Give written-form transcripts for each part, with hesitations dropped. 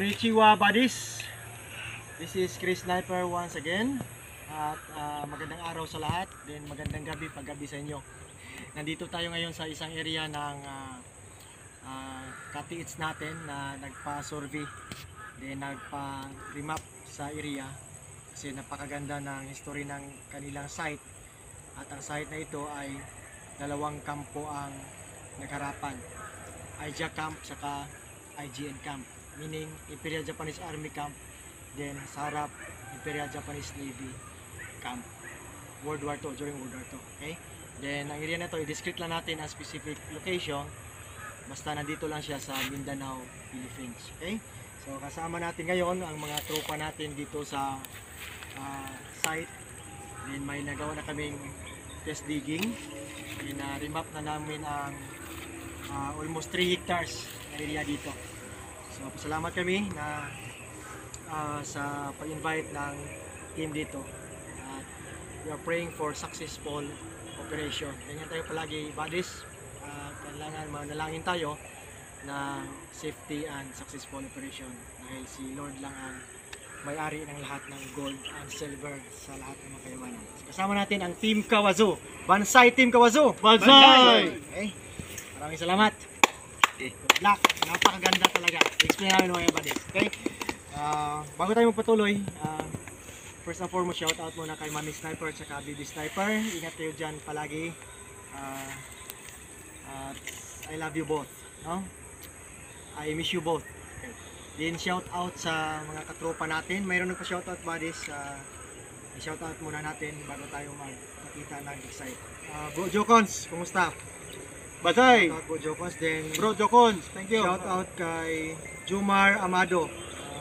Konnichiwa buddies. This is Chris Sniper once again. At magandang araw sa lahat. Then magandang gabi paggabi sa inyo. Nandito tayo ngayon sa isang area ng katiits natin na nagpa-survey. Then nagpa-remap sa area. Kasi napakaganda ng history ng kanilang site. At ang site na ito ay dalawang kampo ang nagharapan. IJA Camp saka IGN Camp. Meaning Imperial Japanese Army Camp, then sa harap Imperial Japanese Navy Camp, World War II, during World War II. Okay? Then ang area na to, i-describe lang natin ang specific location, basta nandito lang siya sa Mindanao, Philippines. Okay? So kasama natin ngayon ang mga tropa natin dito sa site. Then may nagawa na kaming test digging, then remap na namin ang almost 3 hectares na area dito. So, pasalamat kami na sa pag-invite ng team dito. At we are praying for successful operation. Ganyan tayo palagi, buddies. Kailangan manalangin tayo na safety and successful operation. Dahil si Lord lang ang may-ari ng lahat ng gold and silver sa lahat ng mga kayamanan. So, kasama natin ang Team Kawazu. Bansay Team Kawazu! Bansay! Okay. Maraming salamat. Good luck. Napakaganda talaga. I-explain namin mga buddies. Okay? Bago tayo magpatuloy, first and foremost, shout out muna kay Mami Sniper at saka Baby Sniper. Ingat kayo dyan palagi. I love you both. No? I miss you both. Okay. Then shout out sa mga katropa natin. Mayroon nagpa shout out buddies. I-shout out muna natin bago tayo magkita ng excite. Bro Jokons, kumusta? Basay! Shout out Bro Jokons. Then Bro Jokons, thank you. shout out kay Jumar Amado.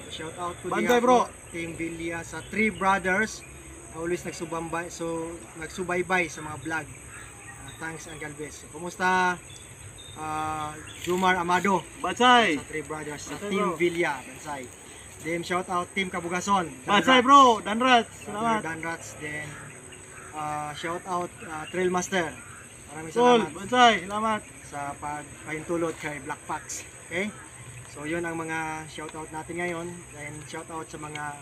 Shout out to Banday, bro. Team Villa sa 3 brothers. Always nagsubaybay sa mga vlog. Thanks and God bless. Kumusta Jumar Amado? Basay! Sa 3 brothers sa Bansay, Team bro. Villa, Bansay. Then shout out Team Kabugason. Basay bro, Danrats, salamat. Danrats. Then shout out Trail Master. Maraming Sol, salamat Basay, salamat. sa pagpahintulot kay Black Fox. Okay? So yun ang mga shoutout natin ngayon. And shoutout sa mga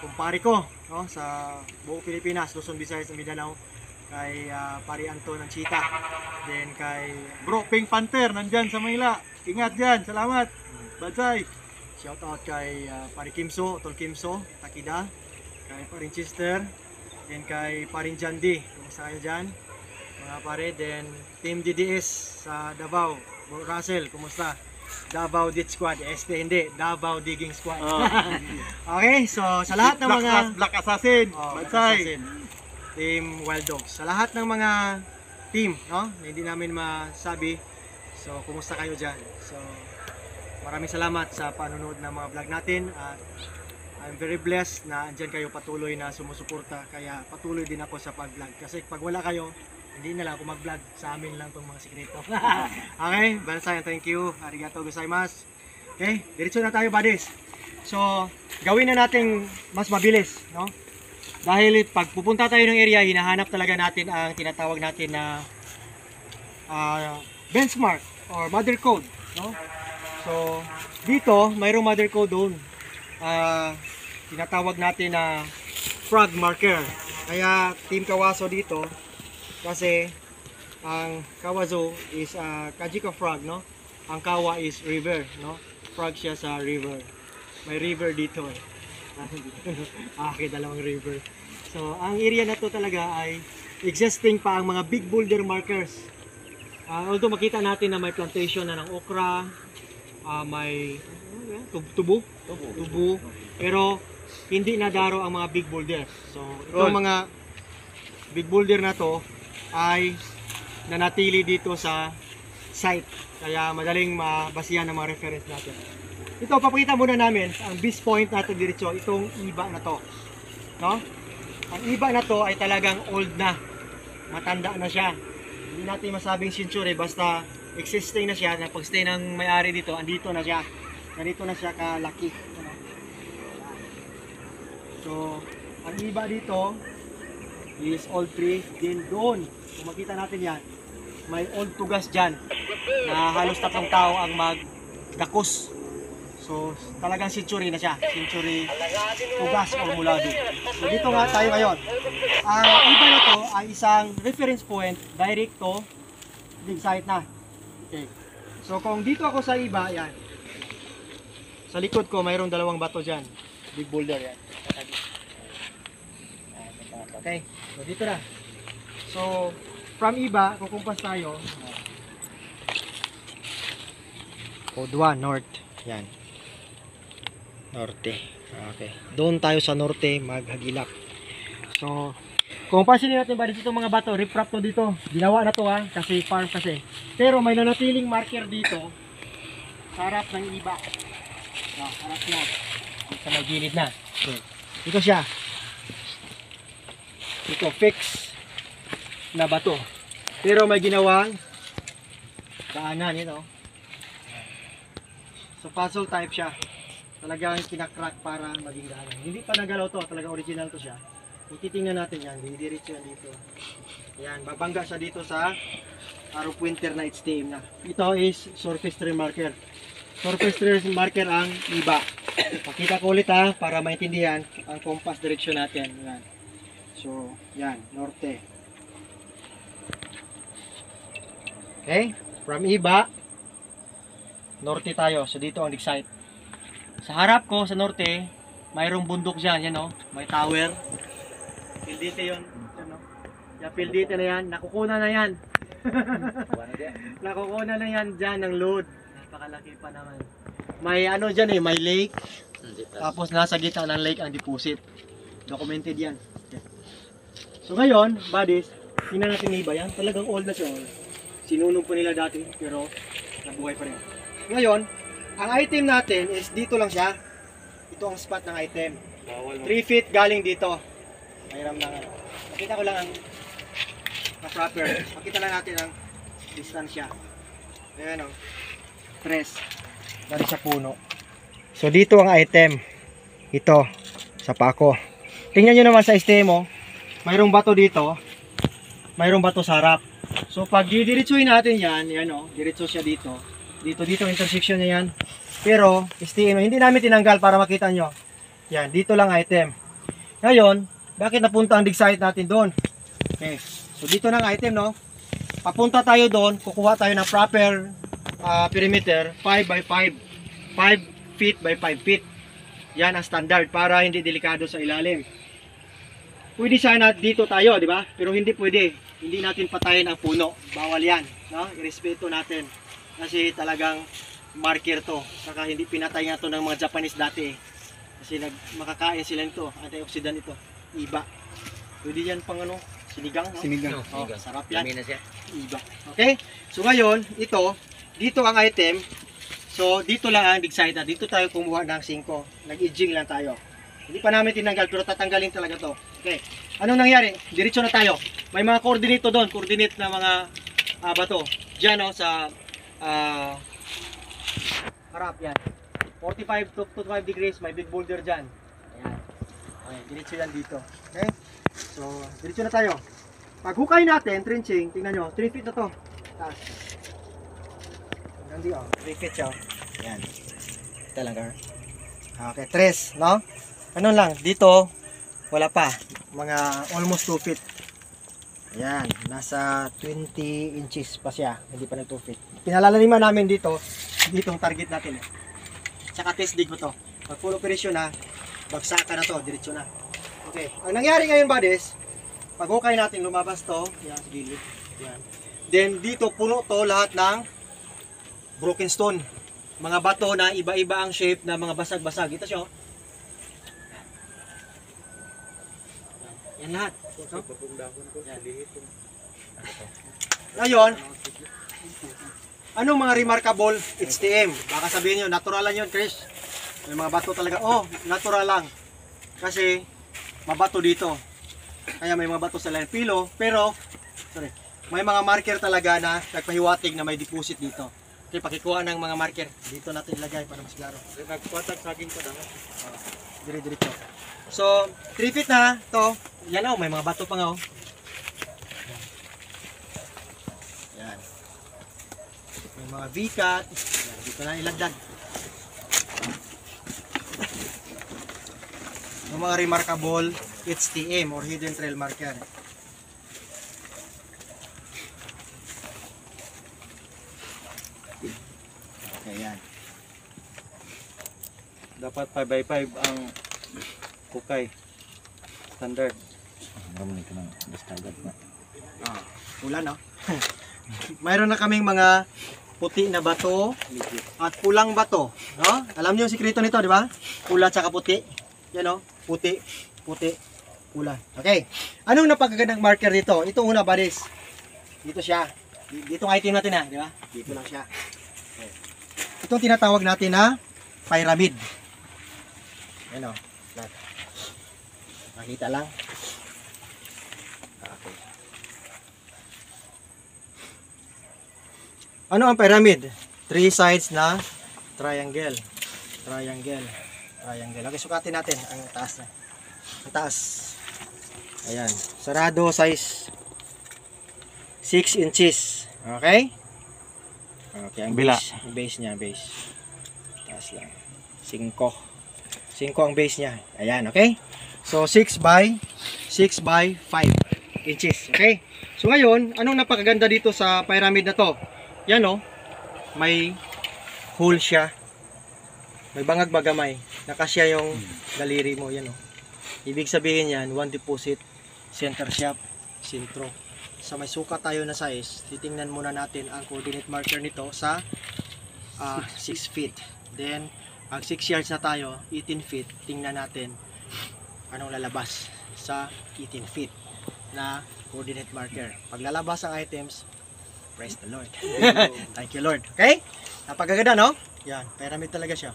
kumpare ko, no, sa buong Pilipinas, Luzon, Visayas, Mindanao, kay Pari Anton ng Cheetah. Then kay Bro, Pink Panther, nandyan sa Manila. Ingat dyan, salamat. Basay. shoutout kay Pari Kimso, Tol Kimso, Takida, kay Paring Chester, then kay Paring Jandi. Kumusta kayo dyan? Mga pare, then Team DDS sa Davao, Bro Russell, kumusta? Davao Dit Squad, hindi, Davao Digging Squad. Okay, so sa lahat ng mga Black Assassin, Black Basay. Assassin, Team Wild Dogs, sa lahat ng mga team, no, na hindi namin masabi, so kumusta kayo dyan? So maraming salamat sa panonood ng mga vlog natin at I'm very blessed na andyan kayo patuloy na sumusuporta, kaya patuloy din ako sa pag-vlog kasi pag wala kayo, hindi na lang ako mag-vlog, sa amin lang itong mga sikreto. Okay, Bansay, thank you, arigato gozaimasu. Okay, diretso na tayo buddies. So gawin na natin mas mabilis, no? Dahil pag pupunta tayo ng area, hinahanap talaga natin ang tinatawag natin na benchmark or mother code, no? So dito mayroong mother code doon, tinatawag natin na frog marker. Kaya Team Kawaso dito, kasi ang Kawaso is Kajika frog, no? Ang Kawa is river, no? Frog siya sa river. May river dito eh. Okay, dalawang river. So ang area na to talaga ay existing pa ang mga big boulder markers. Although makita natin na may plantation na ng okra, may tubo, pero hindi nadaro ang mga big boulder. So itong mga big boulder na to ay nanatili dito sa site, kaya madaling mabasihan ng mga reference natin. Ito, papakita muna namin ang base point natin diretso, itong iba na to, no? Ang iba na to ay talagang old na, matanda na siya. Hindi natin masabing century, basta existing na siya, na pag-stay ng may-ari dito, andito na siya, ganito na siya kalaki, ano? So ang iba dito is old tree. Din doon, kung makita natin yan, may old tugas dyan na halos 3 tao ang magdakos. So, talagang century na siya. Century Ugas or Mulado. So, dito nga tayo ngayon. Ang iba na to ay isang reference point direct to dig site na. Okay. So, kung dito ako sa iba, yan. Sa likod ko, mayroong dalawang bato dyan. Big boulder yan. Okay. So, dito na. So, from iba, kukumpas tayo. Code 1, north. Yan. Norte. Okay. Doon tayo sa norte maghagilak. So, kung pansinin natin ba dito mga bato, riprap to dito. Ginawa na to kasi farm kasi. Pero may nanatiling marker dito. Sa harap ng iba. Harap na. Sa may gilid na. Okay. Ito siya. Ito, fix na bato. Pero may ginawang daanan, ito. So, puzzle type siya. Talagang kinakrak para maging daanan. Hindi pa nagalaw to, talagang original to siya. Ititingnan natin yan, didiretso yan dito. Yan, babangga siya dito sa arrow pointer na HTM na. Ito is surface trail marker. Surface trail marker ang iba. Pakita ko ulit para maintindihan ang compass direction natin. Yan. So, yan, norte. Okay, from iba, norte tayo. So, dito ang dig site. Sa harap ko, sa norte, mayroong bundok dyan, yan o. May tower. Pildite yun. Yan, yung pildite na yan. Nakukuna na yan. Nakukuna na yan dyan ng load. Napakalaki pa naman. May ano dyan may lake. Tapos nasa gitna ng lake ang deposit. Documented yan. Okay. So ngayon, buddies, tingnan natin iba yan. Talagang old na siya. Sinunog po nila dati, pero nabuhay pa rin. Ngayon, ang item natin is dito lang siya. Ito ang spot ng item. 3 feet galing dito. Mayroon lang ano. Pakita ko lang ang proper. Pakita lang natin ang distansya. Ayan o. 3. Galing sa puno. So dito ang item. Ito. Sa pako. Tingnan nyo naman sa STM. Mayroong bato dito. Mayroong bato sa harap. So pag didiretsuhin natin yan. Yan o. Diretso siya dito. Dito intersection niya yan. Pero, STM, hindi namin tinanggal para makita nyo. Yan, dito lang item. Ngayon, bakit napunta ang dig site natin doon? Okay, so dito ng item, no? Papunta tayo doon, kukuha tayo ng proper perimeter, 5 by 5. 5 feet by 5 feet. Yan ang standard para hindi delikado sa ilalim. Pwede sana dito tayo, di ba? Pero hindi pwede. Hindi natin patayin ang puno. Bawal yan, no? Irespeto natin. Kasi talagang marker to. Saka hindi pinatay nga to ng mga Japanese dati. Kasi makakain sila nito. Antioxidant ito. Iba. Pwede yan pang ano, sinigang. No? Sinigang. Oh, sarap yan. Iba. Okay? So ngayon, dito ang item. So dito lang ang dig site. Dito tayo kumuha ng 5. Nag-edging lang tayo. Hindi pa namin tinanggal pero tatanggalin talaga to. Okay. Anong nangyari? Diretso na tayo. May mga coordinate to doon. Coordinate na mga bato. Diyan sa harap yan. 45 to 5 degrees, may big boulder dyan. Ayan. Okay, diretso yan dito. Okay? So, diretso na tayo. Pag hukay natin, trenching, tingnan nyo, 3 feet na to. Taas. Hanggang di 3 feet siya. Ayan. Talaga. Okay, 3, no? Ano lang, dito, wala pa. Mga almost 2 feet. Ayan, nasa 20 inches pa siya, hindi pa nag 2 feet. Pinalalaliman namin dito, ditong target natin. Tsaka test dig mo to. Pag full operation na, bagsakan na to, diretso na. Okay, ang nangyari ngayon buddies, pag hukay natin, lumabas to, yan, sa gilid. Yan. Then dito, puno to lahat ng broken stone. Mga bato na iba-iba ang shape na mga basag-basag. Ito siya. Yan lahat. No? Ngayon, anong mga remarkable HTM? Baka sabihin nyo, natural lang yun, Chris. May mga bato talaga. Oh, natural lang. Kasi, mabato dito. Kaya may mga bato sa line pilo. Pero, may mga marker talaga na nagpahiwatig na may deposit dito. Okay, pakikuha ng mga marker. Dito natin ilagay para mas klaro. Nagpatag saging pa daw. Dire-diretso. So, 3 feet na to. Yan may mga bato pa nga Yan. May mga V-cut. Dito na ilagdag. Yung mga remarkable HTM or hidden trail marker. Okay, yan. Dapat 5x5 ang kukay. Standard. Marami ka ng discarded na. Pula, no? Mayroon na kaming mga puti na bato at pulang bato, no? Alam niyo yung sikreto nito, di ba? Pula at puti. Yan, no? Puti, puti, pula. Okay. Anong napakagandang marker dito? Ito una, buddies. Dito siya. Dito ang item natin, ha? Di ba? Dito lang siya. Okay. Itong tinatawag natin na pyramid. Yan, no? Makita lang. Okay. Ano ang pyramid? 3 sides na triangle. Triangle. Triangle. Okay, sukatin natin ang taas na. Ang taas. Ayan. Sarado size 6 inches. Okay? Okay, ang Bila. base. Ang base niya, base. Taas lang. 5. 5 ang base niya. Ayan, okay? So, 6 by 5 inches. Okay? So, ngayon, anong napakaganda dito sa pyramid na to? Yan, oh. May hole siya. May bangag bagamay. Nakasya yung daliri mo. Yan, oh. Ibig sabihin yan, one deposit, center shaft, sentro. Sa may suka tayo na size, titingnan muna natin ang coordinate marker nito sa 6 feet. Then, ang 6 yards na tayo, 18 feet. Tingnan natin anong lalabas sa 18 feet na coordinate marker. Pag lalabas ang items, praise the Lord. Thank you, Lord. Okay? Napagaganda, no? Yan, pyramid talaga siya.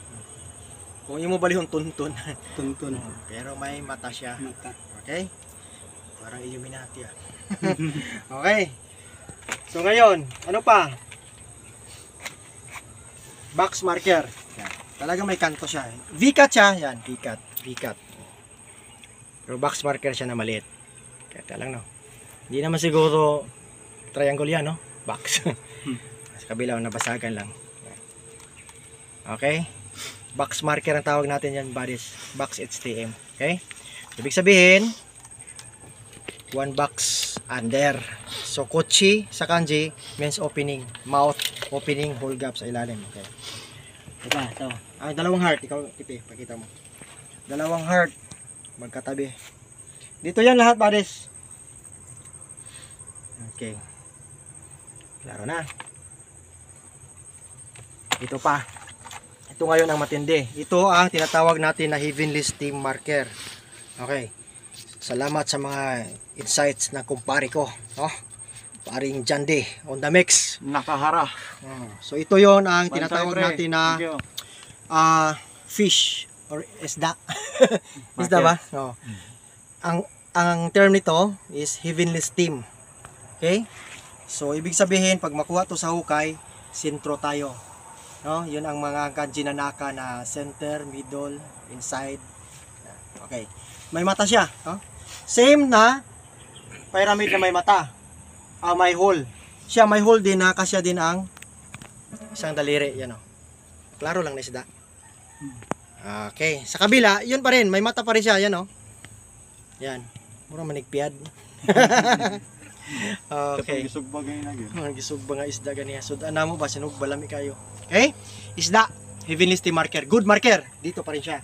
Kung imo balihon tuntun. Tuntun. Pero may mata siya. Mata. Okay? Parang Illuminati, ah. Okay. So ngayon, ano pa? Box marker. Yan. Talaga may kanto siya. V-cut siya. Yan, V-cut. V-cut. Pero box marker siya na maliit. Kaya lang, no? Hindi naman siguro triangle yan, no? Box. Sa kabila, nabasagan lang. Okay? Box marker ang tawag natin yan, buddies. Box HTM. Okay? Ibig sabihin, 1 box under. So, kochi sa kanji means opening. Mouth, opening, hole gap sa ilalim. Okay. Diba? Ito. Ang dalawang heart. Ikaw, tipi, pakita mo. Dalawang heart. Magkatabi. Dito yan lahat, buddies. Okay. Klaro na. Ito pa. Ito ngayon ang matindi. Ito ang tinatawag natin na heavenly steam marker. Okay. Salamat sa mga insights na kumpare ko. No? Paring Jande on the mix. Nakahara. So ito yon ang Bansay, tinatawag pre. natin na Thank you. fish or isda. Isda ba? No. Ang term nito is heavenly steam. Okay? So ibig sabihin pag makuha to sa hukay, sentro tayo. No? 'Yun ang mga kanji na naka na center, middle, inside. Okay. May mata siya, no? Same na pyramid na may mata. May hole. Siya may hole din na kasya din ang isang daliri, yan oh. Klaro lang na isda. Okay, sa kabila, 'yun pa rin, may mata pa rin siya, yan oh. Yan. Mura manigpiad. Okay. Gisugba ganyan na yun. Gisugba nga isda ganiya. Sud ana mo ba sinugba lami kayo. Okay? Isda, heavenly steam marker, good marker. Dito pa rin siya.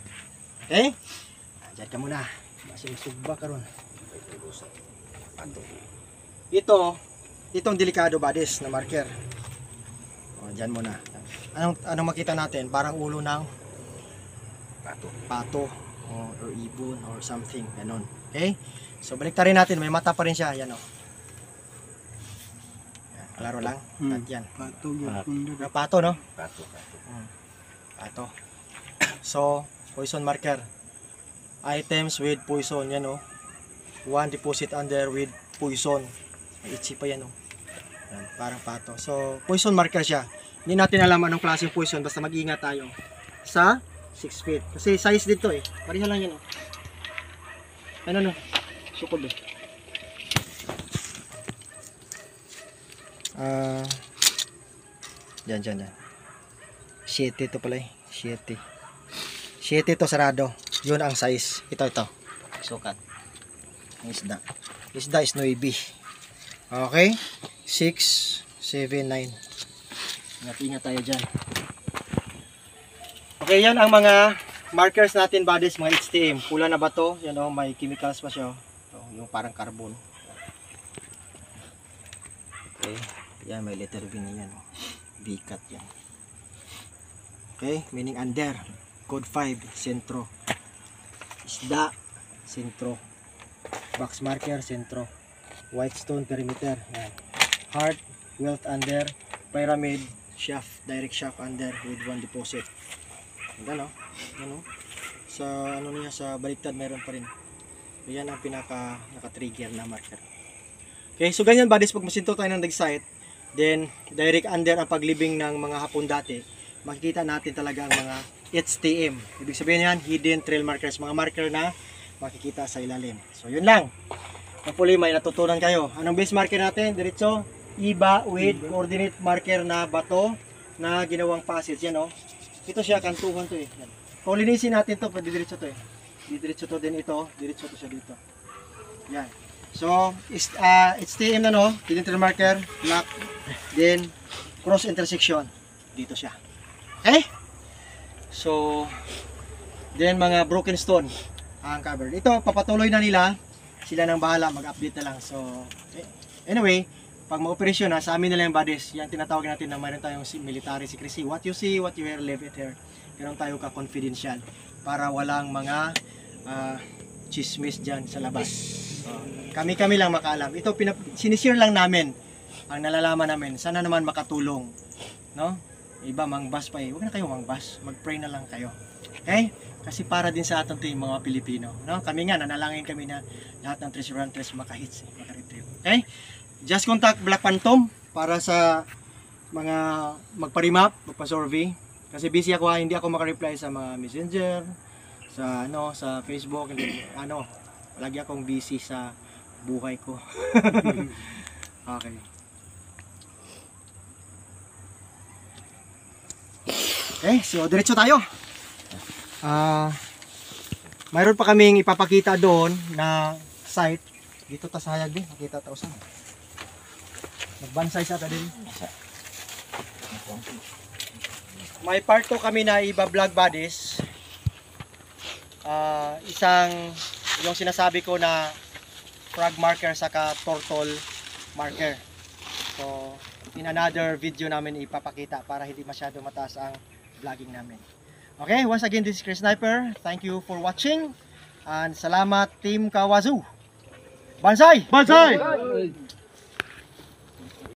Okay? Diyan ka muna. Basi sugba karon. Itong delikado buddies na marker. Diyan muna. Anong makita natin? Parang ulo ng pato or ibon or something ganon. Okay? So baliktarin natin, may mata pa rin siya, yan oh. Yan, klaro lang. At yan. Pato, no? Pato. So, poison marker. Items with poison, yan oh. 1 deposit under with poison. May itchy pa yan oh. Yan, parang pato. So, poison marker siya. Hindi natin alam anong klase yung poison, basta mag-ingat tayo sa 6 feet. Kasi size dito eh. Pareha lang yan oh. Ano no? Sukod eh. Diyan. 7 ito pala eh. 7 ito sarado. Yun ang size. Ito. Sukat. Ang isda. Isda is 9. Okay? 6, 7, 9. Ingat tayo dyan. Okay, yan ang mga markers natin, buddies, mga HTM. Pula na ba to? Yan o, may chemicals pa siya. Ito, yung parang carbon. Okay, yan, may letter B na yan. B-cut yan. Okay, meaning under. Code 5, sentro. Isda, sentro. Box marker, sentro. White stone perimeter. Yan. Heart, wealth under. Pyramid, shaft, direct shaft under with one deposit. Yan o. Sa ano niya, sa baliktad mayroon pa rin. Yan ang pinaka naka-trigger na marker. Okay, so ganyan buddies, pag masinto tayo ng dig site, then direct under ang paglibing ng mga hapon dati, makikita natin talaga ang mga HTM. Ibig sabihin yan, hidden trail markers, mga marker na makikita sa ilalim. So yun lang. Hopefully may natutunan kayo. Anong base marker natin? Diretso, iba with coordinate marker na bato na ginawang passage. Yan o. Ito siya, kantuhan to eh. Yan. Kung linisin natin to, pwede diretso to eh. Diretso to din ito, diretso to siya dito. Yan. So, HTM na no, hidden trail marker, black, then cross intersection. Dito siya. Okay? So, then mga broken stone ang covered. Ito, papatuloy na nila. Sila nang bahala, mag-update na lang. So, anyway, pag ma-operasyon na, sa amin na lang yung buddies, yan tinatawag natin na mayroon tayong military secrecy. What you see, what you hear, leave it here. Meron tayo ka-confidential para walang mga chismis dyan sa labas. Kami-kami lang makaalam. Ito, sinishare lang namin ang nalalaman namin. Sana naman makatulong. No? Iba, mangbas pa eh. Huwag na kayo mangbas. Mag-pray na lang kayo. Okay? Kasi para din sa atin ito yung mga Pilipino. No? Kami nga, nanalangin kami na lahat ng treasure hunters makahits, makaretrieve. Okay? Just contact Black Phantom para sa mga magpa-remap, magpa-survey. Kasi busy ako, hindi ako makareply sa mga messenger, sa sa Facebook, lagi akong busy sa buhay ko. Okay. Okay, so diretso tayo. Mayroon pa kaming ipapakita doon na site. Dito ta sa hayag din, nakita ta usan. Nagbansay sa ta din. May part 2 kami na iba-vlog buddies. Isang yung sinasabi ko na frog marker saka turtle marker. So, in another video namin ipapakita para hindi masyado mataas ang vlogging namin. Okay, once again, this is Chris Sniper. Thank you for watching. And salamat Team Kawazu. Bansay! Bansay!